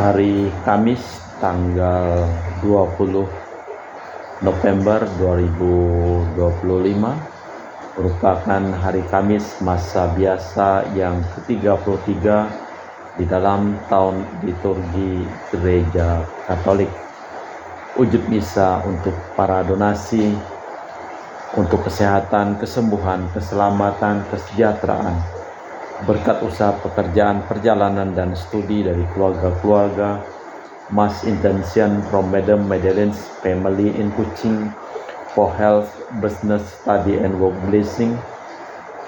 Hari Kamis tanggal 20 November 2025 merupakan hari Kamis masa biasa yang ke-33 di dalam tahun liturgi Gereja Katolik. Wujud misa untuk para donasi, untuk kesehatan, kesembuhan, keselamatan, kesejahteraan, berkat usaha pekerjaan, perjalanan, dan studi dari keluarga-keluarga, Mass Intention from Madam Madeleine's family in Kuching for health, business, study, and work blessing.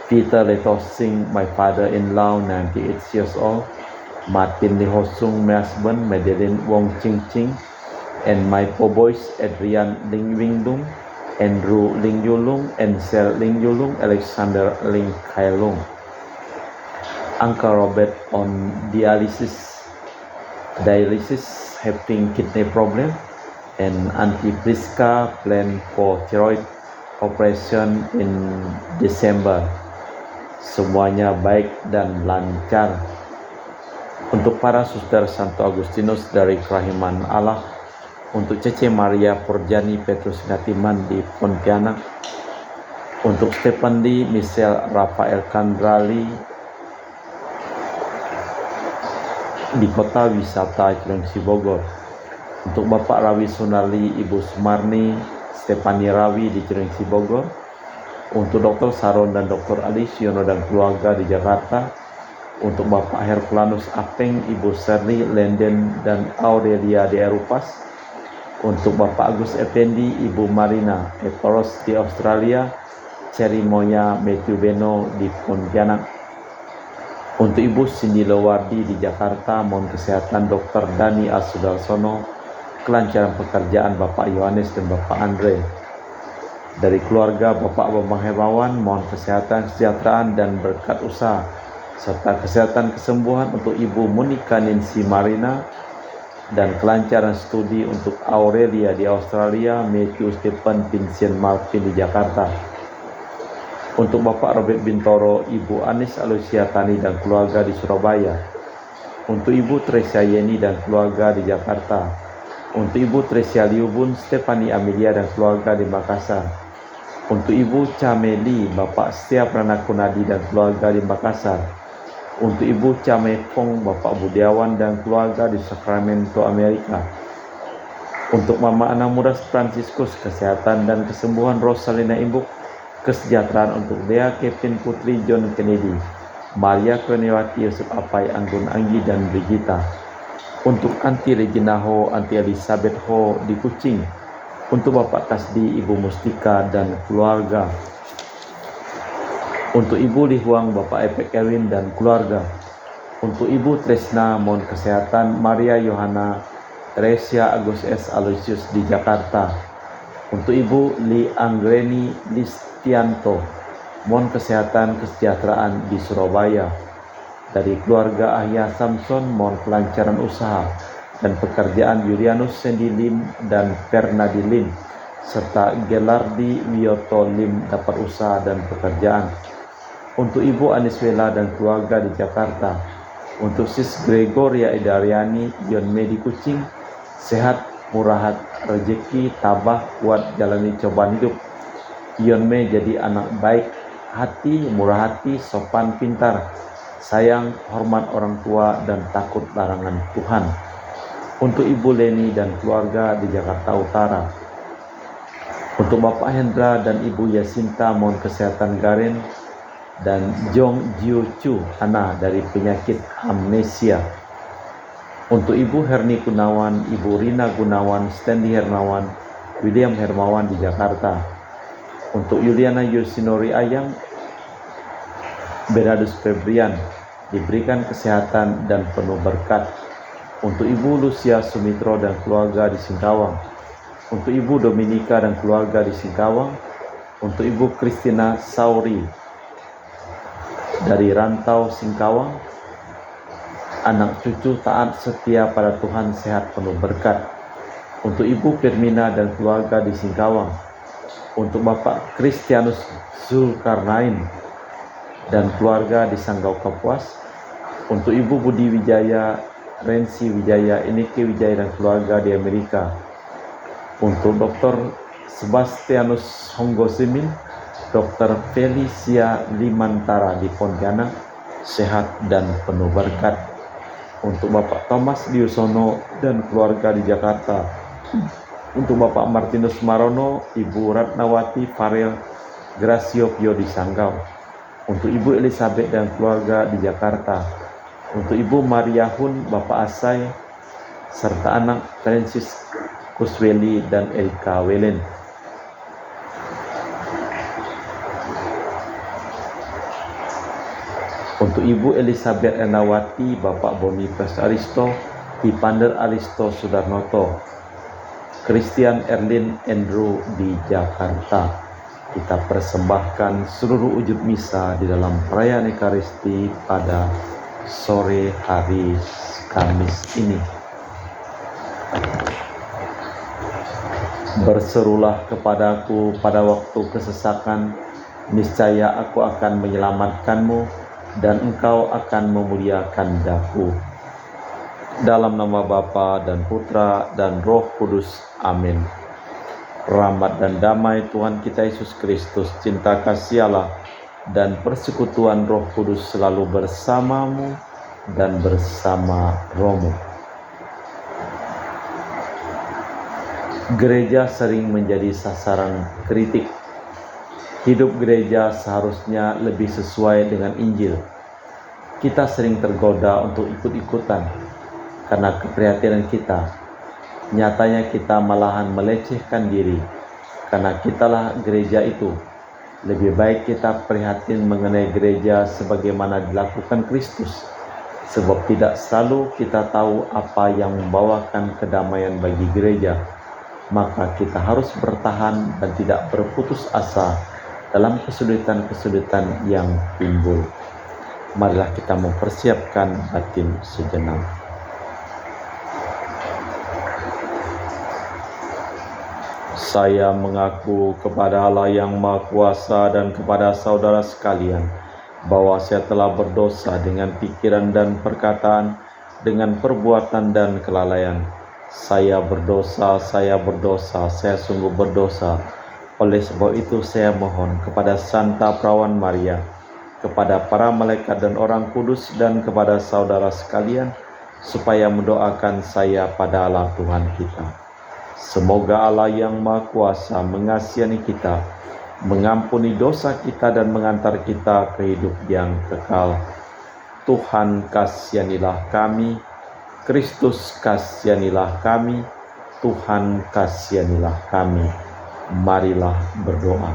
Peter Letosing, my father-in-law, 98 years old. Martin Lihosung, my husband, Madeleine Wong Ching Ching, and my four boys, Adrian Ling Winglung, Andrew Ling Yulung, Ansel Ling Yulung, Alexander Ling Kailung. Uncle Robert on dialysis, having kidney problem, and Auntie Priska plan for thyroid operation in December. Semuanya baik dan lancar. Untuk para suster Santo Agustinus dari Kerahiman Allah, untuk Cece Maria Purjani Petrus Ngatiman di Pontianak, untuk Stephen Lee, Michelle Rafael Kandrali di Kota Wisata Cilengsi Bogor, untuk Bapak Rawi Sunarli, Ibu Sumarni, Stefani Rawi di Cilengsi Bogor, untuk Dr. Saron dan Dr. Alisiono dan keluarga di Jakarta, untuk Bapak Herculanus Apeng, Ibu Serli Lenden dan Aurelia di Erupas, untuk Bapak Agus Effendi, Ibu Marina Etoros di Australia, Cherry Moya Matthew Beno di Pontianak, untuk Ibu Cindy Lowardi di Jakarta, mohon kesehatan Dr. Dani Asudarsono, kelancaran pekerjaan Bapak Yohanes dan Bapak Andre. Dari keluarga Bapak Bambang Hermawan, mohon kesehatan, kesejahteraan, dan berkat usaha, serta kesehatan kesembuhan untuk Ibu Monica Nancy Marina, dan kelancaran studi untuk Aurelia di Australia, Matthew Stephen Vincent Marvin di Jakarta. Untuk Bapak Robert Bintoro, Ibu Anis Alusia Tani dan keluarga di Surabaya. Untuk Ibu Tresia Yeni dan keluarga di Jakarta. Untuk Ibu Tresia Liubun, Stefani Amelia dan keluarga di Makassar. Untuk Ibu Cameli, Bapak Setia Pranakunadi dan keluarga di Makassar. Untuk Ibu Camefong, Bapak Budiawan dan keluarga di Sacramento, Amerika. Untuk Mama Ana Muras Franciscus, kesehatan dan kesembuhan Rosalina Imbuk, kesejahteraan untuk Dea Kevin Putri John Kennedy, Maria Kurniawati, Yusuf Apai, Anggun Anggi, dan Brigita. Untuk Anti Regina Ho, Anti Elizabeth Ho di Kuching. Untuk Bapak Kasdi, Ibu Mustika, dan keluarga. Untuk Ibu Lihuang, Bapak Epek Erwin, dan keluarga. Untuk Ibu Tresna, mohon kesehatan Maria Yohana Teresia Agus S. Aloysius di Jakarta. Untuk Ibu Li Anggreni Listianto, mohon kesehatan kesejahteraan di Surabaya. Dari keluarga Ahya Samson, mohon kelancaran usaha dan pekerjaan Julianus Sendi Lim dan Fernadi Lim, serta Gelardi Wiyoto Lim dapat usaha dan pekerjaan. Untuk Ibu Aniswela dan keluarga di Jakarta. Untuk Sis Gregoria Idariani, Yon Medi Kucing, sehat, murahat, rezeki, tabah, kuat jalani cobaan hidup. Yon Me jadi anak baik hati, murah hati, sopan, pintar, sayang, hormat orang tua, dan takut larangan Tuhan. Untuk Ibu Leni dan keluarga di Jakarta Utara. Untuk Bapak Hendra dan Ibu Yasinta, mohon kesehatan Garen dan Jong Jiu Chu Hana dari penyakit amnesia. Untuk Ibu Herni Gunawan, Ibu Rina Gunawan, Stanley Hermawan, William Hermawan di Jakarta. Untuk Yuliana Yusinori Ayang, Beradus Febrian, diberikan kesehatan dan penuh berkat. Untuk Ibu Lucia Sumitro dan keluarga di Singkawang. Untuk Ibu Dominika dan keluarga di Singkawang. Untuk Ibu Christina Sauri dari Rantau Singkawang. Anak cucu taat setia pada Tuhan, sehat penuh berkat. Untuk Ibu Firmina dan keluarga di Singkawang. Untuk Bapak Kristianus Zulkarnain dan keluarga di Sanggau Kapuas. Untuk Ibu Budi Wijaya Rensi Wijaya, Ineke Wijaya dan keluarga di Amerika. Untuk Dr. Sebastianus Honggosimin, Dr. Felicia Limantara di Pontianak, sehat dan penuh berkat. Untuk Bapak Thomas Diusono dan keluarga di Jakarta. Untuk Bapak Martinus Marono, Ibu Ratnawati Farel Gracio Pio di Sanggau. Untuk Ibu Elizabeth dan keluarga di Jakarta. Untuk Ibu Maria Hun, Bapak Asai, serta anak Francis Kusweli dan Elka Welen. Untuk Ibu Elizabeth Ernawati, Bapak Boniface Aristo, Ipander Aristo Sudarnoto, Christian Erlin Andrew di Jakarta. Kita persembahkan seluruh wujud misa di dalam perayaan Ekaristi pada sore hari Kamis ini. Berserulah kepadaku pada waktu kesesakan, niscaya aku akan menyelamatkanmu dan engkau akan memuliakan daku. Dalam nama Bapa dan Putra dan Roh Kudus. Amin. Rahmat dan damai Tuhan kita Yesus Kristus, cinta kasih Allah, dan persekutuan Roh Kudus selalu bersamamu dan bersama rohmu. Gereja sering menjadi sasaran kritik. Hidup gereja seharusnya lebih sesuai dengan Injil. Kita sering tergoda untuk ikut-ikutan karena keprihatinan kita. Nyatanya kita malahan melecehkan diri karena kitalah gereja itu. Lebih baik kita prihatin mengenai gereja sebagaimana dilakukan Kristus, sebab tidak selalu kita tahu apa yang membawakan kedamaian bagi gereja. Maka kita harus bertahan dan tidak berputus asa dalam kesulitan-kesulitan yang timbul. Marilah kita mempersiapkan batin sejenak. Saya mengaku kepada Allah yang Maha Kuasa dan kepada saudara sekalian bahwa saya telah berdosa dengan pikiran dan perkataan, dengan perbuatan dan kelalaian. Saya berdosa, saya sungguh berdosa. Oleh sebab itu saya mohon kepada Santa Perawan Maria, kepada para malaikat dan orang kudus, dan kepada saudara sekalian, supaya mendoakan saya pada Allah Tuhan kita. Semoga Allah yang Maha Kuasa mengasihani kita, mengampuni dosa kita dan mengantar kita ke hidup yang kekal. Tuhan kasihanilah kami, Kristus kasihanilah kami, Tuhan kasihanilah kami. Marilah berdoa.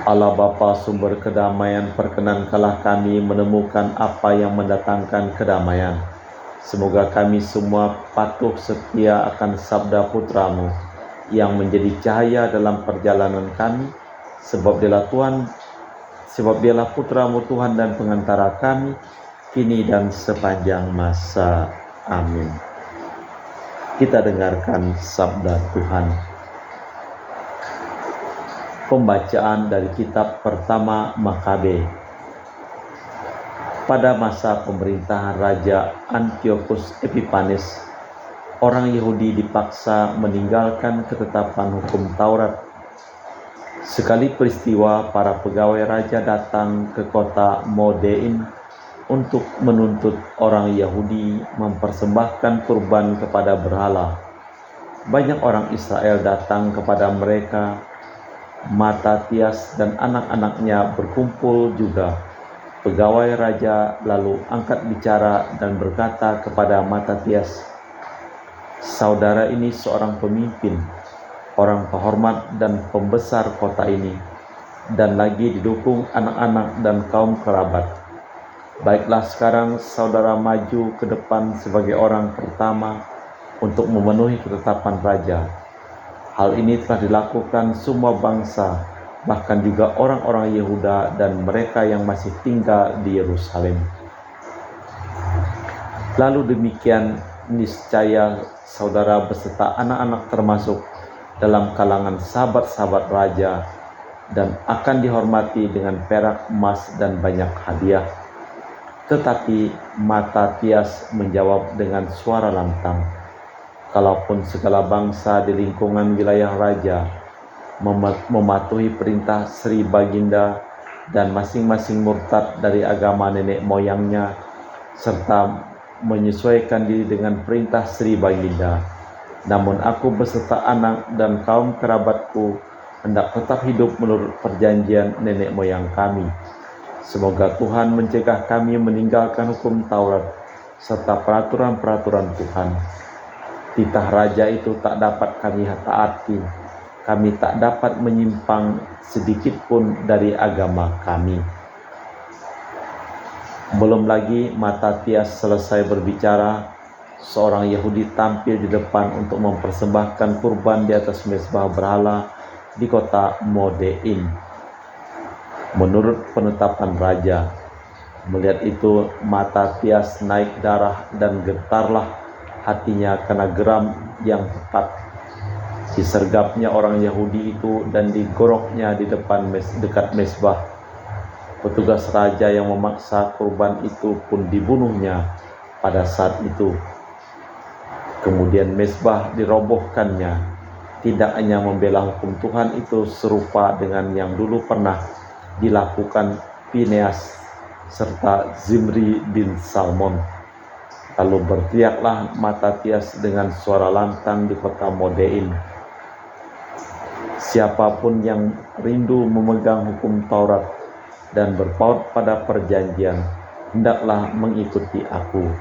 Allah Bapa sumber kedamaian, perkenankanlah kami menemukan apa yang mendatangkan kedamaian. Semoga kami semua patuh setia akan sabda Putra-Mu yang menjadi cahaya dalam perjalanan kami, sebab Dialah Putra-Mu Tuhan dan pengantara kami, kini dan sepanjang masa. Amin. Kita dengarkan sabda Tuhan. Pembacaan dari kitab pertama Makabe. Pada masa pemerintahan Raja Antiochus Epiphanes, orang Yahudi dipaksa meninggalkan ketetapan hukum Taurat. Sekali peristiwa, para pegawai raja datang ke kota Modein untuk menuntut orang Yahudi mempersembahkan kurban kepada berhala. Banyak orang Israel datang kepada mereka. Matatias dan anak-anaknya berkumpul juga. Pegawai raja lalu angkat bicara dan berkata kepada Matatias, "Saudara ini seorang pemimpin, orang terhormat dan pembesar kota ini, dan lagi didukung anak-anak dan kaum kerabat. Baiklah sekarang saudara maju ke depan sebagai orang pertama untuk memenuhi ketetapan raja. Hal ini telah dilakukan semua bangsa, bahkan juga orang-orang Yehuda dan mereka yang masih tinggal di Yerusalem. Lalu demikian niscaya saudara beserta anak-anak termasuk dalam kalangan sahabat-sahabat raja dan akan dihormati dengan perak, emas, dan banyak hadiah. Tetapi Matatias menjawab dengan suara lantang, kalaupun segala bangsa di lingkungan wilayah raja mematuhi perintah Sri Baginda dan masing-masing murtad dari agama nenek moyangnya serta menyesuaikan diri dengan perintah Sri Baginda, namun aku beserta anak dan kaum kerabatku hendak tetap hidup menurut perjanjian nenek moyang kami. Semoga Tuhan mencegah kami meninggalkan hukum Taurat serta peraturan-peraturan Tuhan. Titah raja itu tak dapat kami taati. Kami tak dapat menyimpang sedikit pun dari agama kami. Belum lagi Matatias selesai berbicara, seorang Yahudi tampil di depan untuk mempersembahkan kurban di atas mezbah berhala di kota Modein. Menurut penetapan raja, melihat itu Matatias naik darah dan getarlah hatinya karena geram yang tepat. Disergapnya orang Yahudi itu dan digoroknya di depan dekat mezbah. Petugas raja yang memaksa kurban itu pun dibunuhnya pada saat itu. Kemudian mezbah dirobohkannya. Tidak hanya membela hukum Tuhan itu serupa dengan yang dulu pernah dilakukan Phineas serta Zimri bin Salmon. Lalu berteriaklah Matatias dengan suara lantang di kota Modein, siapapun yang rindu memegang hukum Taurat dan berpaut pada perjanjian, hendaklah mengikuti aku.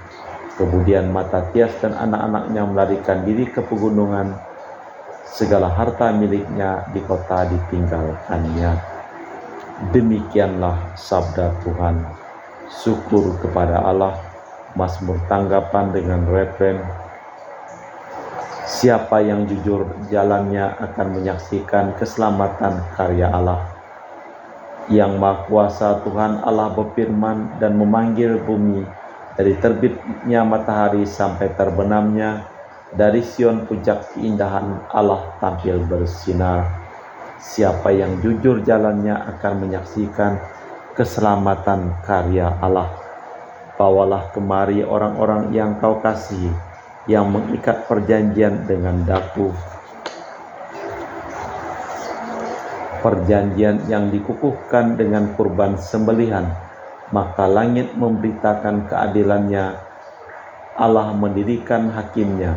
Kemudian Matatias dan anak-anaknya melarikan diri ke pegunungan. Segala harta miliknya di kota ditinggalkannya. Demikianlah sabda Tuhan. Syukur kepada Allah. Mazmur tanggapan dengan refren, siapa yang jujur jalannya akan menyaksikan keselamatan karya Allah. Yang Maha Kuasa Tuhan Allah berfirman dan memanggil bumi, dari terbitnya matahari sampai terbenamnya, dari Sion puncak keindahan Allah tampil bersinar. Siapa yang jujur jalannya akan menyaksikan keselamatan karya Allah. Bawalah kemari orang-orang yang kau kasihi, yang mengikat perjanjian dengan daku. Perjanjian yang dikukuhkan dengan kurban sembelihan, maka langit memberitakan keadilannya, Allah mendirikan hakimnya.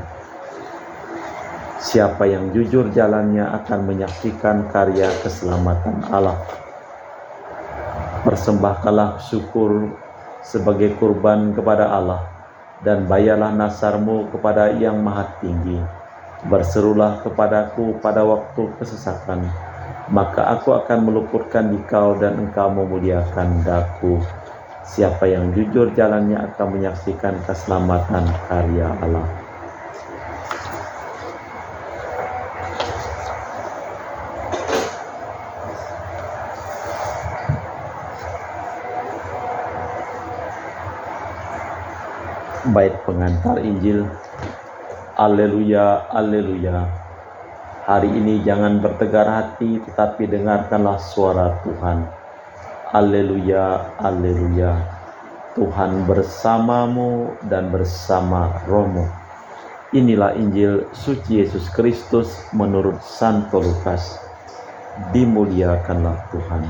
Siapa yang jujur jalannya akan menyaksikan karya keselamatan Allah. Persembahkanlah syukur sebagai kurban kepada Allah, dan bayarlah nasarmu kepada Yang Maha Tinggi. Berserulah kepadaku pada waktu kesesakan, maka aku akan meluputkan dikau dan engkau memuliakan daku. Siapa yang jujur jalannya akan menyaksikan keselamatan karya Allah. Bait pengantar Injil. Alleluia, alleluia. Hari ini jangan bertegar hati, tetapi dengarkanlah suara Tuhan. Alleluia, alleluia. Tuhan bersamamu dan bersama rohmu. Inilah Injil suci Yesus Kristus menurut Santo Lukas. Dimuliakanlah Tuhan.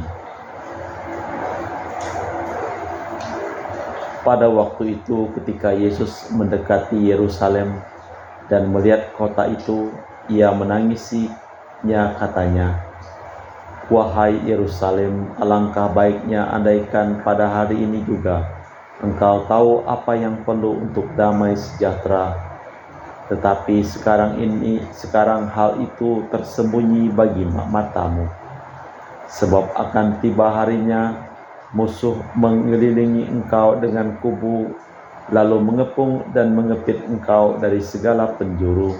Pada waktu itu ketika Yesus mendekati Yerusalem dan melihat kota itu, ia menangisinya, katanya, "Wahai Yerusalem, alangkah baiknya andaikan pada hari ini juga engkau tahu apa yang perlu untuk damai sejahtera. Tetapi sekarang hal itu tersembunyi bagi matamu. Sebab akan tiba harinya, musuh mengelilingi engkau dengan kubu, lalu mengepung dan mengepit engkau dari segala penjuru,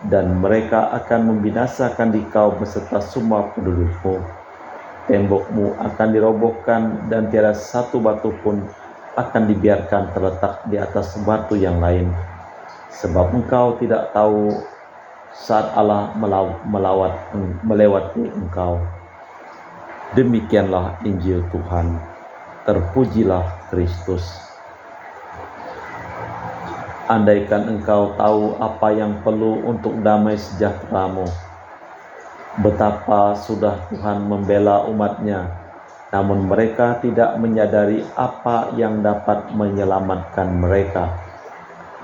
dan mereka akan membinasakan dikau beserta semua pendudukmu. Tembokmu akan dirobohkan dan tiada satu batu pun akan dibiarkan terletak di atas batu yang lain. Sebab engkau tidak tahu saat Allah melewati engkau." Demikianlah Injil Tuhan. Terpujilah Kristus. Andaikan engkau tahu apa yang perlu untuk damai sejahteramu, betapa sudah Tuhan membela umat-Nya, namun mereka tidak menyadari apa yang dapat menyelamatkan mereka.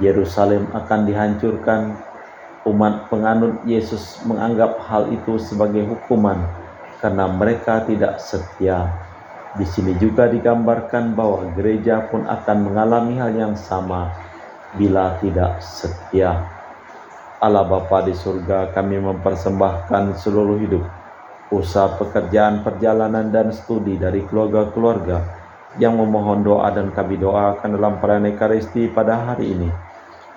Yerusalem akan dihancurkan. Umat penganut Yesus menganggap hal itu sebagai hukuman karena mereka tidak setia. Di sini juga digambarkan bahwa gereja pun akan mengalami hal yang sama bila tidak setia. Allah Bapa di surga, kami mempersembahkan seluruh hidup, usaha, pekerjaan, perjalanan, dan studi dari keluarga-keluarga yang memohon doa dan kami doakan dalam perayaan Ekaristi pada hari ini.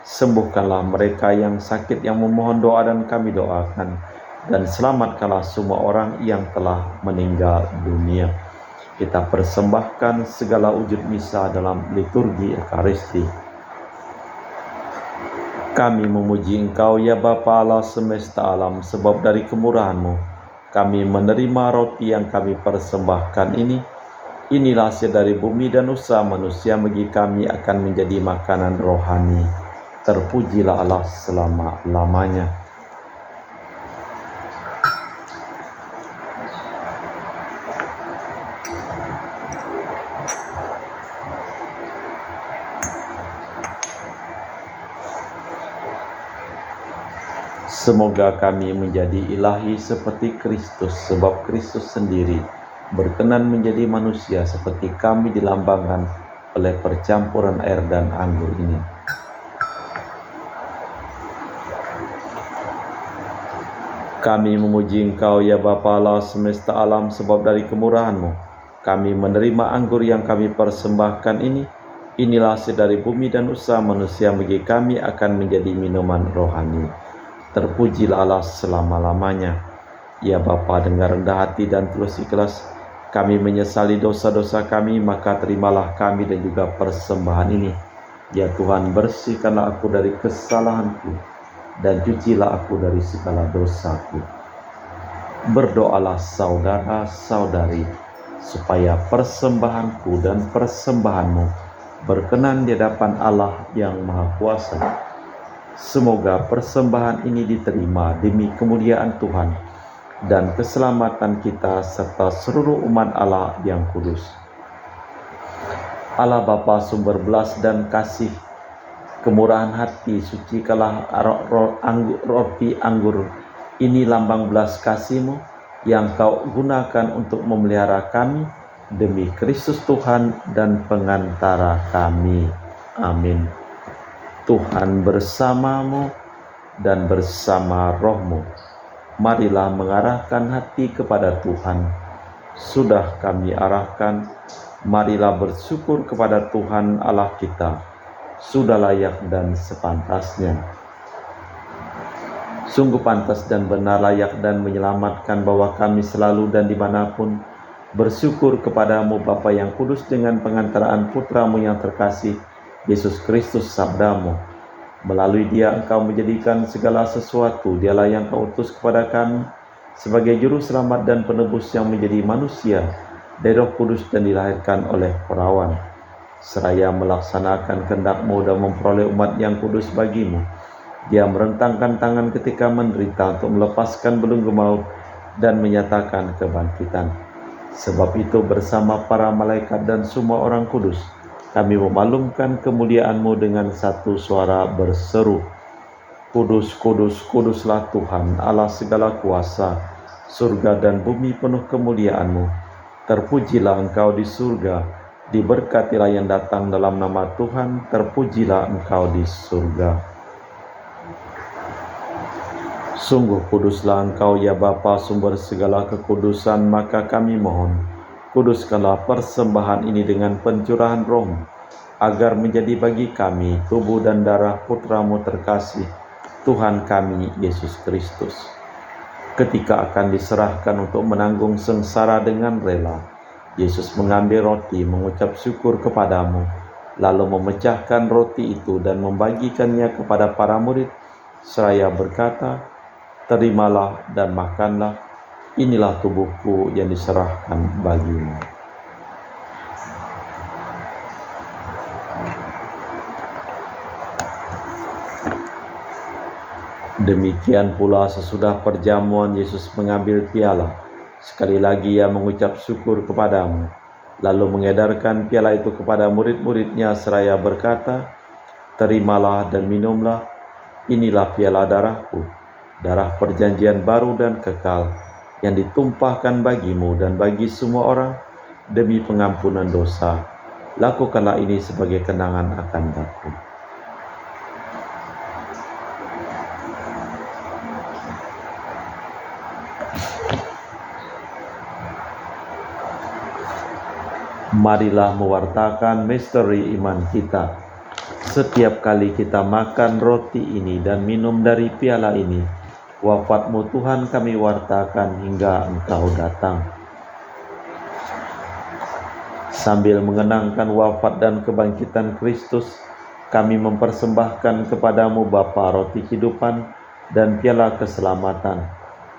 Sembuhkanlah mereka yang sakit yang memohon doa dan kami doakan, dan selamatkanlah semua orang yang telah meninggal dunia. Kita persembahkan segala wujud misa dalam liturgi Ekaristi. Kami memuji Engkau ya Bapa Allah semesta alam, sebab dari kemurahan-Mu kami menerima roti yang kami persembahkan ini. Inilah hasil dari bumi dan usaha manusia, bagi kami akan menjadi makanan rohani. Terpujilah Allah selama-lamanya. Semoga kami menjadi ilahi seperti Kristus, sebab Kristus sendiri berkenan menjadi manusia seperti kami dilambangkan oleh percampuran air dan anggur ini. Kami memuji Engkau ya Bapa Allah semesta alam, sebab dari kemurahan-Mu kami menerima anggur yang kami persembahkan ini. Inilah hasil dari bumi dan usaha manusia, bagi kami akan menjadi minuman rohani. Terpujilah Allah selama-lamanya. Ya Bapa, dengan rendah hati dan tulus ikhlas kami menyesali dosa-dosa kami, maka terimalah kami dan juga persembahan ini. Ya Tuhan, bersihkanlah aku dari kesalahanku dan cucilah aku dari segala dosaku. Berdoalah saudara-saudari, supaya persembahanku dan persembahanmu berkenan di hadapan Allah yang Maha Kuasa. Semoga persembahan ini diterima demi kemuliaan Tuhan dan keselamatan kita serta seluruh umat Allah yang kudus. Allah Bapa sumber belas dan kasih, kemurahan hati, sucikanlah roti anggur ini lambang belas kasih-Mu yang Kau gunakan untuk memelihara kami demi Kristus Tuhan dan pengantara kami. Amin. Tuhan bersamamu dan bersama rohmu. Marilah mengarahkan hati kepada Tuhan. Sudah kami arahkan, marilah bersyukur kepada Tuhan Allah kita. Sudah layak dan sepantasnya. Sungguh pantas dan benar, layak dan menyelamatkan bahwa kami selalu dan dimanapun bersyukur kepadamu Bapa yang kudus, dengan pengantaraan Putramu yang terkasih, Yesus Kristus sabdamu. Melalui Dia Engkau menjadikan segala sesuatu. Dialah yang Kau utus kepada kami sebagai juru selamat dan penebus yang menjadi manusia dari Roh Kudus dan dilahirkan oleh perawan. Seraya melaksanakan kehendak-Mu dan memperoleh umat yang kudus bagi-Mu, Dia merentangkan tangan ketika menderita untuk melepaskan belenggu maut dan menyatakan kebangkitan. Sebab itu bersama para malaikat dan semua orang kudus, kami memaklumkan kemuliaan-Mu dengan satu suara berseru, Kudus, kudus, kuduslah Tuhan, Allah segala kuasa, surga dan bumi penuh kemuliaan-Mu. Terpujilah Engkau di surga, diberkatilah yang datang dalam nama Tuhan, terpujilah Engkau di surga. Sungguh kuduslah Engkau ya Bapa, sumber segala kekudusan, maka kami mohon, kuduskanlah persembahan ini dengan pencurahan Roh-Mu, agar menjadi bagi kami tubuh dan darah Putra-Mu terkasih, Tuhan kami Yesus Kristus. Ketika akan diserahkan untuk menanggung sengsara dengan rela, Yesus mengambil roti, mengucap syukur kepadamu, lalu memecahkan roti itu dan membagikannya kepada para murid, seraya berkata, terimalah dan makanlah, inilah tubuhku yang diserahkan bagimu. Demikian pula sesudah perjamuan Yesus mengambil piala. Sekali lagi ia mengucap syukur kepadamu, lalu mengedarkan piala itu kepada murid-muridnya seraya berkata, "Terimalah dan minumlah, inilah piala darahku, darah perjanjian baru dan kekal, yang ditumpahkan bagimu dan bagi semua orang demi pengampunan dosa. Lakukanlah ini sebagai kenangan akan aku." Marilah mewartakan misteri iman kita. Setiap kali kita makan roti ini dan minum dari piala ini, wafat-Mu Tuhan kami wartakan hingga Engkau datang. Sambil mengenangkan wafat dan kebangkitan Kristus, kami mempersembahkan kepadamu Bapa roti kehidupan dan piala keselamatan.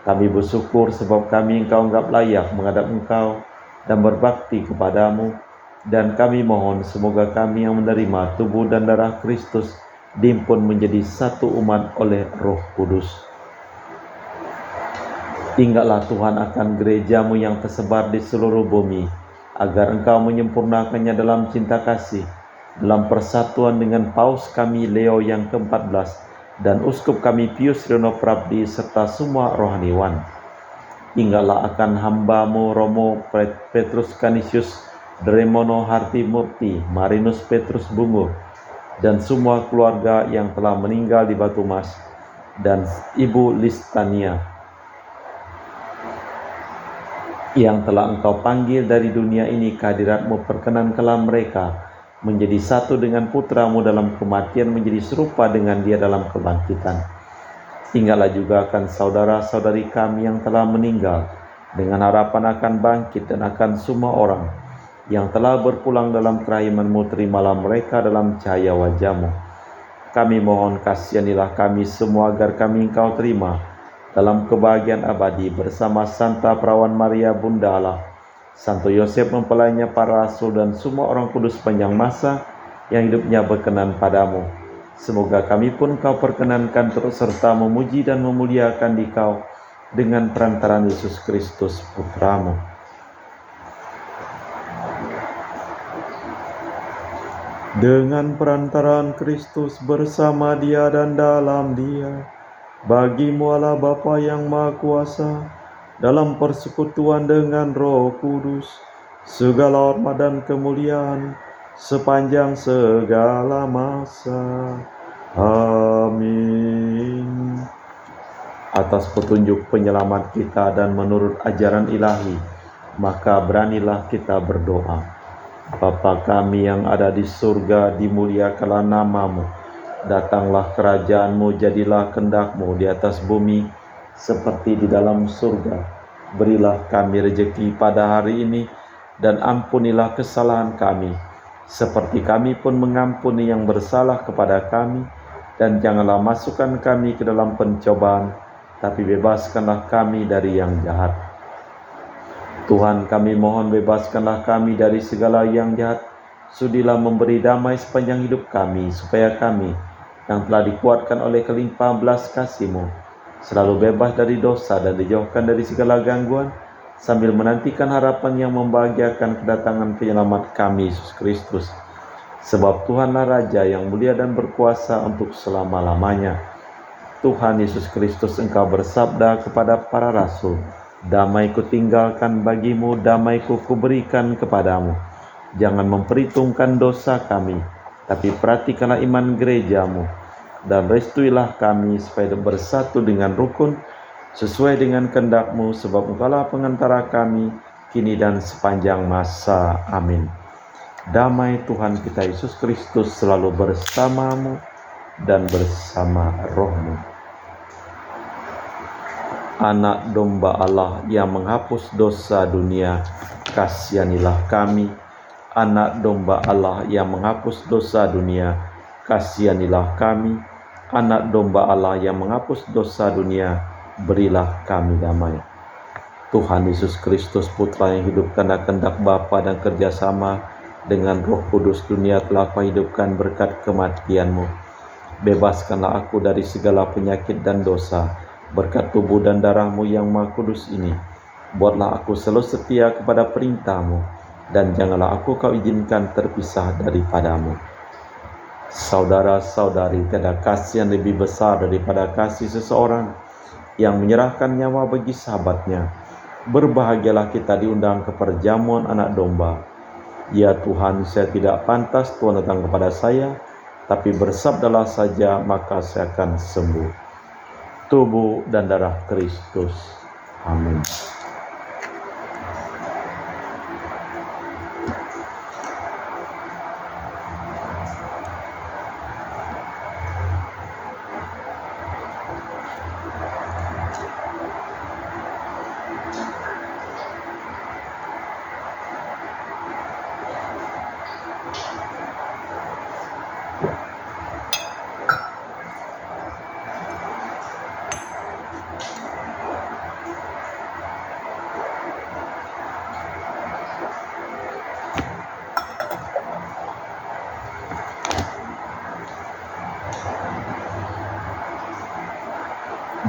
Kami bersyukur sebab kami Engkau anggap layak menghadap Engkau dan berbakti kepadamu, dan kami mohon semoga kami yang menerima tubuh dan darah Kristus dihimpun menjadi satu umat oleh Roh Kudus. Ingatlah Tuhan akan gereja-Mu yang tersebar di seluruh bumi, agar Engkau menyempurnakannya dalam cinta kasih, dalam persatuan dengan Paus kami Leo yang ke-14 dan Uskup kami Pius Rino Prabdi serta semua rohaniwan. Ingatlah akan hamba-Mu Romo Petrus Canisius, Dremono Hartimurti, Marinus Petrus Bungur, dan semua keluarga yang telah meninggal di Batu Mas, dan Ibu Listania, yang telah Engkau panggil dari dunia ini ke hadirat-Mu. Perkenankanlah mereka menjadi satu dengan Putra-Mu dalam kematian, menjadi serupa dengan Dia dalam kebangkitan. Ingatlah juga akan saudara-saudari kami yang telah meninggal, dengan harapan akan bangkit, dan akan semua orang yang telah berpulang dalam kerahiman-Mu. Terimalah mereka dalam cahaya wajah-Mu. Kami mohon kasihanilah kami semua agar kami Engkau terima dalam kebahagiaan abadi bersama Santa Perawan Maria Bunda Allah, Santo Yosef mempelainya para rasul, dan semua orang kudus sepanjang masa yang hidupnya berkenan padamu. Semoga kami pun Kau perkenankan terus serta memuji dan memuliakan Dikau dengan perantaraan Yesus Kristus Putra-Mu. Dengan perantaraan Kristus, bersama Dia dan dalam Dia, bagi-Mu Allah Bapa yang Maha Kuasa, dalam persekutuan dengan Roh Kudus, segala hormat dan kemuliaan sepanjang segala masa. Amin. Atas petunjuk penyelamat kita dan menurut ajaran ilahi, maka beranilah kita berdoa. Bapa kami yang ada di surga, dimuliakanlah nama-Mu. Datanglah kerajaan-Mu, jadilah kehendak-Mu di atas bumi seperti di dalam surga. Berilah kami rezeki pada hari ini, dan ampunilah kesalahan kami, seperti kami pun mengampuni yang bersalah kepada kami. Dan janganlah masukkan kami ke dalam pencobaan, tapi bebaskanlah kami dari yang jahat. Tuhan, kami mohon bebaskanlah kami dari segala yang jahat. Sudilah memberi damai sepanjang hidup kami, supaya kami yang telah dikuatkan oleh kelimpahan belas kasih-Mu selalu bebas dari dosa dan dijauhkan dari segala gangguan, sambil menantikan harapan yang membahagiakan kedatangan penyelamat kami, Yesus Kristus. Sebab Tuhanlah Raja yang mulia dan berkuasa untuk selama-lamanya. Tuhan Yesus Kristus, Engkau bersabda kepada para rasul, "Damai kutinggalkan bagimu, damai kuberikan kepadamu. Jangan memperhitungkan dosa kami, tapi perhatikanlah iman gereja-Mu, dan restuilah kami supaya bersatu dengan rukun, sesuai dengan kehendak-Mu, sebab Engkaulah pengantara kami, kini dan sepanjang masa. Amin." Damai Tuhan kita Yesus Kristus selalu bersamamu dan bersama rohmu. Anak domba Allah yang menghapus dosa dunia, kasihanilah kami. Anak domba Allah yang menghapus dosa dunia, kasihanilah kami. Anak domba Allah yang menghapus dosa dunia, berilah kami damai. Tuhan Yesus Kristus, Putra yang hidup karena kehendak Bapa dan kerjasama dengan Roh Kudus, dunia telah Kau hidupkan berkat kematian-Mu. Bebaskanlah aku dari segala penyakit dan dosa, berkat tubuh dan darah-Mu yang Maha Kudus ini. Buatlah aku selalu setia kepada perintah-Mu, dan janganlah aku Kau izinkan terpisah daripadamu. Saudara-saudari, tiada kasih yang lebih besar daripada kasih seseorang yang menyerahkan nyawa bagi sahabatnya. Berbahagialah kita diundang ke perjamuan anak domba. Ya Tuhan, saya tidak pantas Tuhan datang kepada saya, tapi bersabdalah saja, maka saya akan sembuh. Tubuh dan darah Kristus. Amin.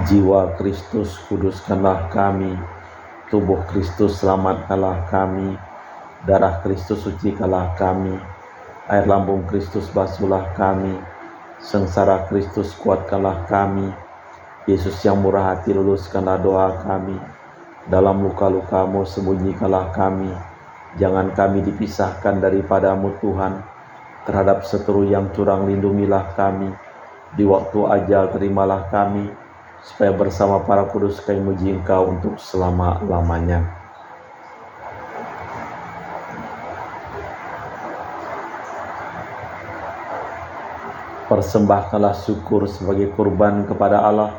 Jiwa Kristus, kuduskanlah kami. Tubuh Kristus, selamatkanlah kami. Darah Kristus, sucikanlah kami. Air lambung Kristus, basuhlah kami. Sengsara Kristus, kuatkanlah kami. Yesus yang murah hati, luluskanlah doa kami. Dalam luka-luka-Mu, sembunyikanlah kami. Jangan kami dipisahkan daripadamu Tuhan. Terhadap seteru yang curang, lindungilah kami. Di waktu ajal, terimalah kami, supaya bersama para kudus kami memuji Engkau untuk selama-lamanya. Persembahkanlah syukur sebagai kurban kepada Allah,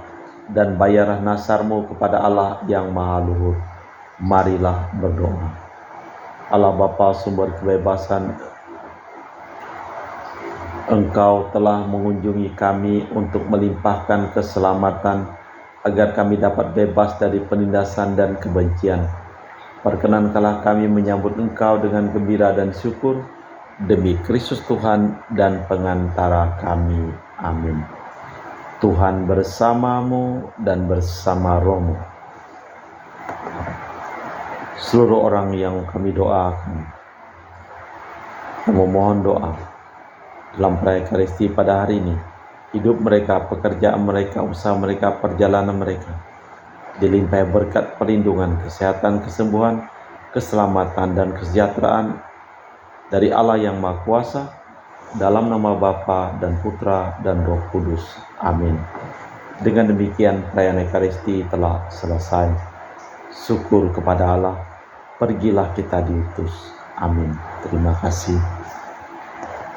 dan bayarlah nasar-Mu kepada Allah yang Maha Luhur. Marilah berdoa. Allah Bapa, sumber kebebasan, Engkau telah mengunjungi kami untuk melimpahkan keselamatan, agar kami dapat bebas dari penindasan dan kebencian. Perkenankanlah kami menyambut Engkau dengan gembira dan syukur, demi Kristus Tuhan dan pengantara kami. Amin. Tuhan bersamamu dan bersama rohmu. Seluruh orang yang kami doakan, kami mohon doa dalam perayaan Ekaristi pada hari ini, hidup mereka, pekerjaan mereka, usaha mereka, perjalanan mereka dilimpahi berkat perlindungan, kesehatan, kesembuhan, keselamatan, dan kesejahteraan dari Allah yang Maha Kuasa, dalam nama Bapa dan Putra dan Roh Kudus. Amin. Dengan demikian perayaan Ekaristi telah selesai. Syukur kepada Allah. Pergilah kita diutus. Amin. Terima kasih.